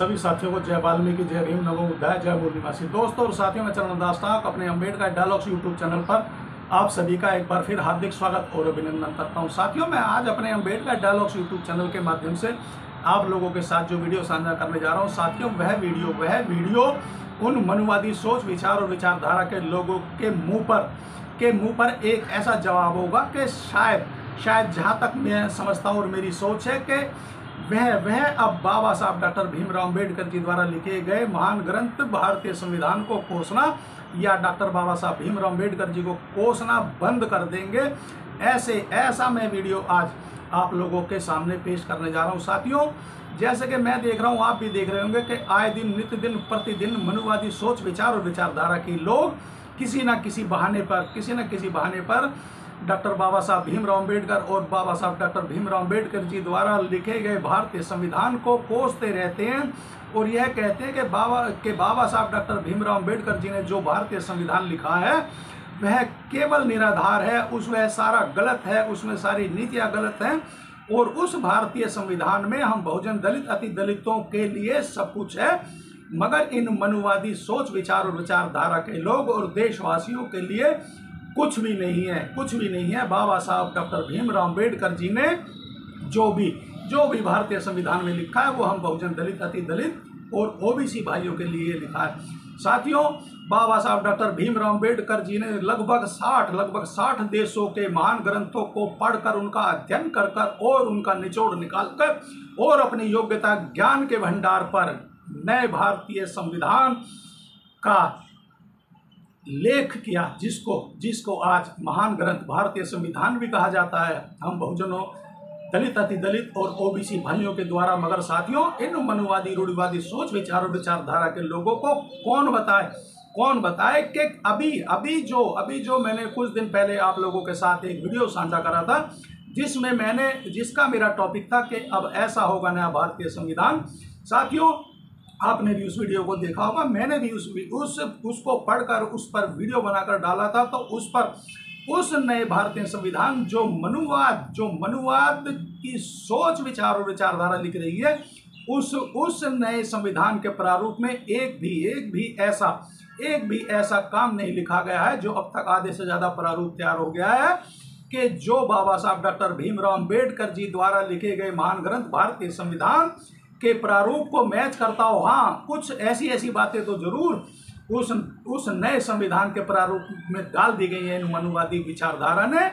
सभी साथियों को जय वाल्मीकि, जय भीम, नमो बुद्धाय, जय मूल। दोस्तों और साथियों, मैं चरणदास ठाक अपने अम्बेडकर डायलॉग्स यूट्यूब चैनल पर आप सभी का एक बार फिर हार्दिक स्वागत और अभिनंदन करता हूं। साथियों, मैं आज अपने अम्बेडकर डायलॉग्स यूट्यूब चैनल के माध्यम से आप लोगों के साथ जो वीडियो साझा करने जा रहा हूं, साथियों वह वीडियो उन मनुवादी सोच, विचार और विचारधारा के लोगों के मुंह पर एक ऐसा जवाब होगा कि शायद जहां तक मैं समझता हूं और मेरी सोच है कि वह अब बाबा साहब डॉक्टर भीमराव अम्बेडकर जी द्वारा लिखे गए महान ग्रंथ भारतीय संविधान को कोसना या डॉक्टर बाबा साहब भीमराव अम्बेडकर जी को कोसना बंद कर देंगे। ऐसा मैं वीडियो आज आप लोगों के सामने पेश करने जा रहा हूं। साथियों, जैसे कि मैं देख रहा हूं, आप भी देख रहे होंगे कि आए दिन नित्य दिन प्रतिदिन मनुवादी सोच, विचार और विचारधारा के लोग किसी न किसी बहाने पर डॉक्टर बाबा साहब भीमराव अम्बेडकर और बाबा साहब डॉक्टर भीमराव अम्बेडकर जी द्वारा लिखे गए भारतीय संविधान को कोसते रहते हैं और यह कहते हैं कि बाबा साहब डॉक्टर भीमराव अम्बेडकर जी ने जो भारतीय संविधान लिखा है वह केवल निराधार है, उसमें सारा गलत है, उसमें सारी नीतियां गलत हैं और उस भारतीय संविधान में हम बहुजन दलित अति दलितों के लिए सब कुछ है, मगर इन मनुवादी सोच, विचार और विचारधारा के लोग और देशवासियों के लिए कुछ भी नहीं है। बाबा साहब डॉक्टर भीमराव अम्बेडकर जी ने जो भी भारतीय संविधान में लिखा है वो हम बहुजन दलित, अति दलित और ओबीसी भाइयों के लिए लिखा है। साथियों, बाबा साहब डॉक्टर भीमराव अम्बेडकर जी ने लगभग 60 देशों के महान ग्रंथों को पढ़कर, उनका अध्ययन कर और उनका निचोड़ निकालकर और अपनी योग्यता ज्ञान के भंडार पर नए भारतीय संविधान का लेख किया, जिसको आज महान ग्रंथ भारतीय संविधान भी कहा जाता है, हम बहुजनों दलित, अति दलित और ओबीसी भाइयों के द्वारा। मगर साथियों, इन मनुवादी रूढ़िवादी सोच, विचार और विचारधारा के लोगों को कौन बताए कि अभी जो मैंने कुछ दिन पहले आप लोगों के साथ एक वीडियो साझा करा था जिसका मेरा टॉपिक था कि अब ऐसा होगा नया भारतीय संविधान। साथियों, आपने भी उस वीडियो को देखा होगा, मैंने भी उसको पढ़कर उस पर वीडियो बनाकर डाला था। तो उस नए भारतीय संविधान जो मनुवाद की सोच, विचार और विचारधारा लिख रही है, उस नए संविधान के प्रारूप में एक भी ऐसा काम नहीं लिखा गया है। जो अब तक आधे से ज्यादा प्रारूप तैयार हो गया है कि जो बाबा साहब डॉक्टर भीमराव अम्बेडकर जी द्वारा लिखे गए महान ग्रंथ भारतीय संविधान के प्रारूप को मैच करता हो। हाँ, कुछ ऐसी बातें तो जरूर उस नए संविधान के प्रारूप में डाल दी गई है इन मनुवादी विचारधारा ने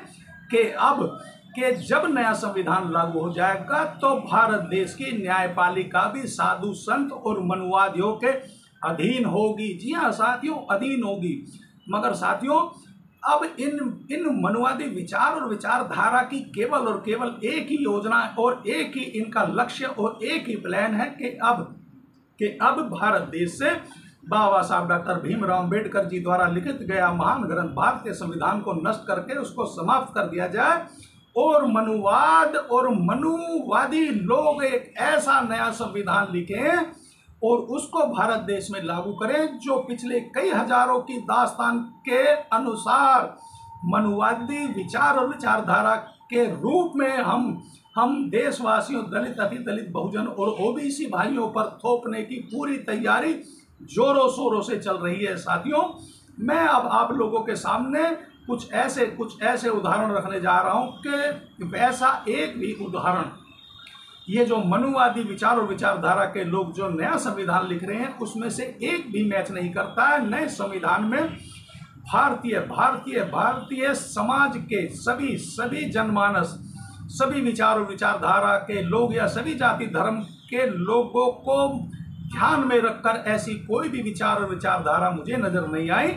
कि जब नया संविधान लागू हो जाएगा तो भारत देश की न्यायपालिका भी साधु संत और मनुवादियों के अधीन होगी। जी हाँ साथियों, अधीन होगी। मगर साथियों, अब इन मनुवादी विचार और विचारधारा की केवल एक ही योजना और एक ही इनका लक्ष्य और एक ही प्लान है कि अब भारत देश से बाबा साहब डॉक्टर भीमराव अम्बेडकर जी द्वारा लिखित गया महान ग्रंथ भारतीय संविधान को नष्ट करके उसको समाप्त कर दिया जाए और मनुवादी लोग एक ऐसा नया संविधान लिखें और उसको भारत देश में लागू करें जो पिछले कई हजारों की दास्तान के अनुसार मनुवादी विचार और विचारधारा के रूप में हम देशवासियों, दलित, अति दलित, बहुजन और ओबीसी भाइयों पर थोपने की पूरी तैयारी जोरों शोरों से चल रही है। साथियों, मैं अब आप लोगों के सामने कुछ ऐसे उदाहरण रखने जा रहा हूं कि वैसा एक भी उदाहरण ये जो मनुवादी विचार और विचारधारा के लोग जो नया संविधान लिख रहे हैं उसमें से एक भी मैच नहीं करता है। नए संविधान में भारतीय समाज के सभी जनमानस, सभी विचार और विचारधारा के लोग या सभी जाति धर्म के लोगों को ध्यान में रखकर ऐसी कोई भी विचार और विचारधारा मुझे नजर नहीं आई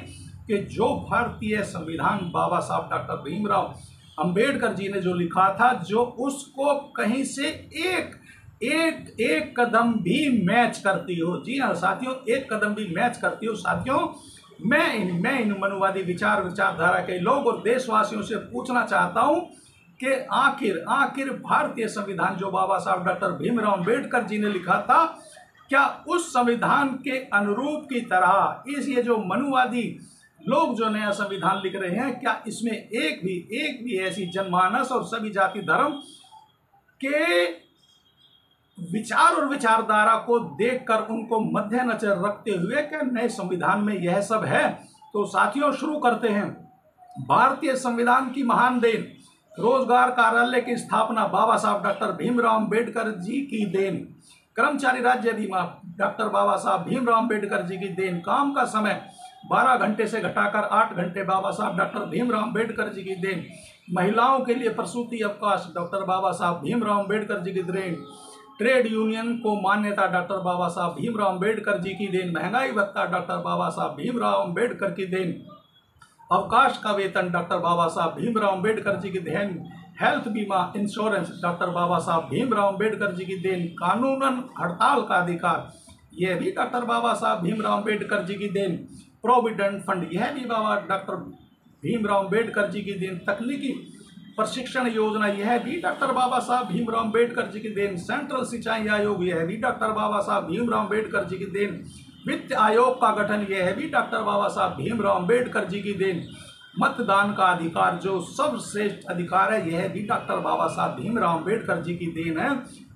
कि जो भारतीय संविधान बाबा साहब डॉक्टर भीमराव अम्बेडकर जी ने जो लिखा था, जो उसको कहीं से एक कदम भी मैच करती हो। जी हाँ साथियों, एक कदम भी मैच करती हो। साथियों, मैं इन मनुवादी विचारधारा के लोग और देशवासियों से पूछना चाहता हूं कि आखिर भारतीय संविधान जो बाबा साहब डॉक्टर भीमराव अम्बेडकर जी ने लिखा था, क्या उस संविधान के अनुरूप की तरह ये जो मनुवादी लोग जो नया संविधान लिख रहे हैं, क्या इसमें एक भी ऐसी जनमानस और सभी जाति धर्म के विचार और विचारधारा को देखकर उनको मद्देनजर रखते हुए कि नए संविधान में यह सब है। तो साथियों शुरू करते हैं। भारतीय संविधान की महान देन, रोजगार कार्यालय की स्थापना बाबा साहब डॉक्टर भीमराव अंबेडकर जी की देन, कर्मचारी राज्य बीमा डॉक्टर बाबा साहब भीमराव अंबेडकर जी की देन, काम का समय 12 घंटे से घटाकर 8 घंटे बाबा साहब डॉक्टर भीमराव अंबेडकर जी की देन, महिलाओं के लिए प्रसूति अवकाश डॉक्टर बाबा साहब भीमराव अंबेडकर जी की देन, ट्रेड यूनियन को मान्यता डॉक्टर बाबा साहब भीमराव अंबेडकर जी की देन, महंगाई भत्ता डॉक्टर बाबा साहब भीमराव अंबेडकर की देन, अवकाश का वेतन डॉक्टर बाबा साहब भीमराव अंबेडकर जी की देन, हेल्थ बीमा इंश्योरेंस डॉक्टर बाबा साहब भीमराव अंबेडकर जी की देन, कानूनन हड़ताल का अधिकार यह भी डॉक्टर बाबा साहब भीमराव अंबेडकर जी की देन, प्रोविडेंट फंड यह भी बाबा डॉक्टर भीमराव अंबेडकर जी की देन, तकनीकी प्रशिक्षण योजना यह भी डॉक्टर बाबा साहब भीमराव अंबेडकर जी की देन, सेंट्रल सिंचाई आयोग यह भी डॉक्टर बाबा साहब भीमराव अंबेडकर जी की देन, वित्त आयोग का गठन यह भी डॉक्टर बाबा साहब भीमराव अंबेडकर जी की देन, मतदान का अधिकार जो सर्वश्रेष्ठ अधिकार है यह भी डॉक्टर बाबा साहब भीमराव अंबेडकर जी की देन है,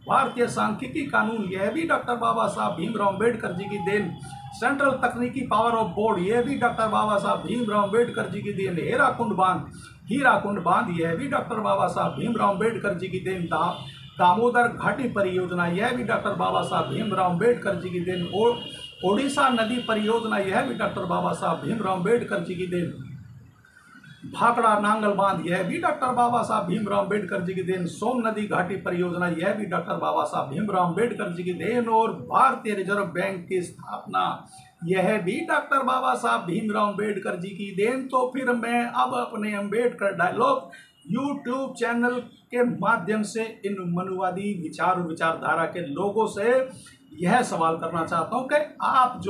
भारतीय सांख्यिकी कानून यह भी डॉक्टर बाबा साहब भीमराव अंबेडकर जी की देन, सेंट्रल तकनीकी पावर ऑफ बोर्ड यह भी डॉक्टर बाबा साहब भीमराव अंबेडकर जी की देन, हीराकुंड बांध यह भी डॉक्टर बाबा साहब भीमराव अंबेडकर जी की देन, दामोदर घाटी परियोजना यह भी डॉक्टर बाबा साहब भीमराव अंबेडकर जी की देन, ओडिशा नदी परियोजना यह भी डॉक्टर बाबा साहब भीमराव अंबेडकर जी की देन, भाखड़ा नांगल बांध यह भी डॉक्टर बाबा साहब भीमराव अंबेडकर जी की देन, सोम नदी घाटी परियोजना यह भी डॉक्टर बाबा साहब भीमराव अंबेडकर जी की देन, और भारतीय रिजर्व बैंक की स्थापना यह भी डॉक्टर बाबा साहब भीमराव अंबेडकर जी की देन। तो फिर मैं अब अपने अंबेडकर डायलॉग यूट्यूब चैनल के माध्यम से इन मनुवादी विचार और विचारधारा के लोगों से यह सवाल करना चाहता हूं कि आप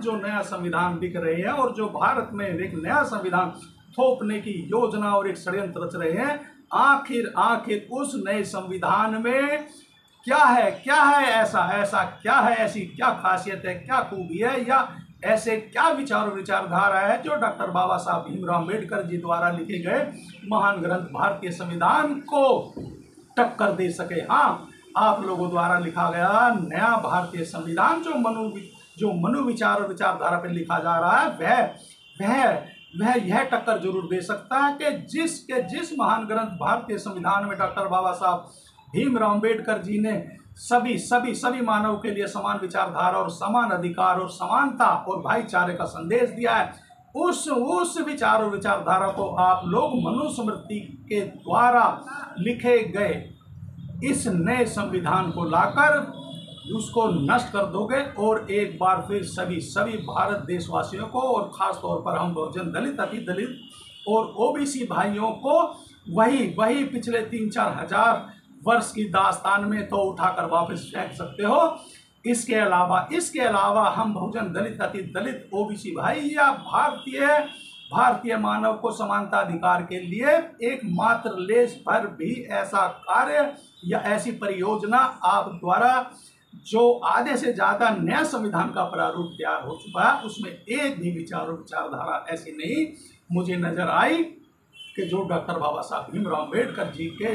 जो नया संविधान लिख रहे हैं और जो भारत में एक नया संविधान थोपने की योजना और एक षड्यंत्र रच रहे हैं, आखिर उस नए संविधान में क्या है ऐसा क्या है, ऐसी क्या खासियत है, क्या खूबी है, या ऐसे क्या विचार और विचारधारा है जो डॉक्टर बाबा साहब भीमराव अंबेडकर जी द्वारा लिखे गए महान ग्रंथ भारतीय संविधान को टक्कर दे सके। हाँ, आप लोगों द्वारा लिखा गया नया भारतीय संविधान जो मनु विचार और विचारधारा पर लिखा जा रहा है वह यह टक्कर जरूर दे सकता है कि जिस महान ग्रंथ भारतीय संविधान में डॉक्टर बाबा साहब भीमराव अंबेडकर जी ने सभी मानव के लिए समान विचारधारा और समान अधिकार और समानता और भाईचारे का संदेश दिया है, उस विचार और विचारधारा को आप लोग मनुस्मृति के द्वारा लिखे गए इस नए संविधान को लाकर उसको नष्ट कर दोगे और एक बार फिर सभी भारत देशवासियों को और खास तौर पर हम बहुजन दलित, अति दलित और ओबीसी भाइयों को वही पिछले 3-4 हजार वर्ष की दास्तान में तो उठाकर वापस फेंक सकते हो। इसके अलावा हम बहुजन दलित, अति दलित, ओबीसी भाई या भारतीय मानव को समानता अधिकार के लिए एकमात्र लेस पर भी ऐसा कार्य या ऐसी परियोजना आप द्वारा जो आधे से ज्यादा नया संविधान का प्रारूप तैयार हो चुका है उसमें एक भी विचार और विचारधारा ऐसी नहीं मुझे नजर आई कि जो डॉक्टर बाबा साहब भीमराव अंबेडकर जी के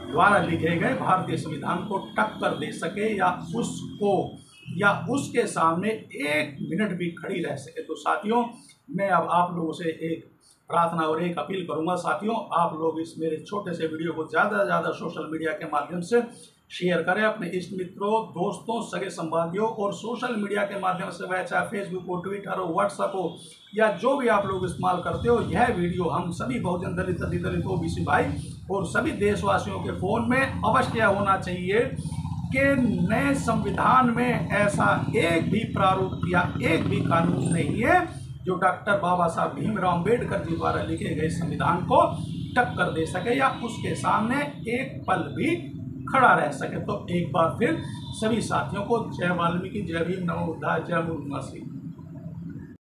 द्वारा लिखे गए भारतीय संविधान को टक्कर दे सके या उसके सामने एक मिनट भी खड़ी रह सके। तो साथियों, मैं अब आप लोगों से एक प्रार्थना और एक अपील करूंगा। साथियों, आप लोग इस मेरे छोटे से वीडियो को ज़्यादा से ज़्यादा सोशल मीडिया के माध्यम से शेयर करें अपने इष्ट मित्रों, दोस्तों, सगे संबंधियों और सोशल मीडिया के माध्यम से, वह चाहे फेसबुक हो, ट्विटर हो, व्हाट्सएप हो या जो भी आप लोग इस्तेमाल करते हो, यह वीडियो हम सभी बहुजन दलित, अति दलित, ओबीसी भाई और सभी देशवासियों के फ़ोन में अवश्य होना चाहिए कि नए संविधान में ऐसा एक भी प्रारूप या एक भी कानून नहीं है जो डॉक्टर बाबा साहब भीमराव अंबेडकर जी द्वारा लिखे गए संविधान को टक्कर दे सके या उसके सामने एक पल भी खड़ा रह सके। तो एक बार फिर सभी साथियों को जय वाल्मीकि, जय भीम, नमो बुद्धाय, जय गुरु।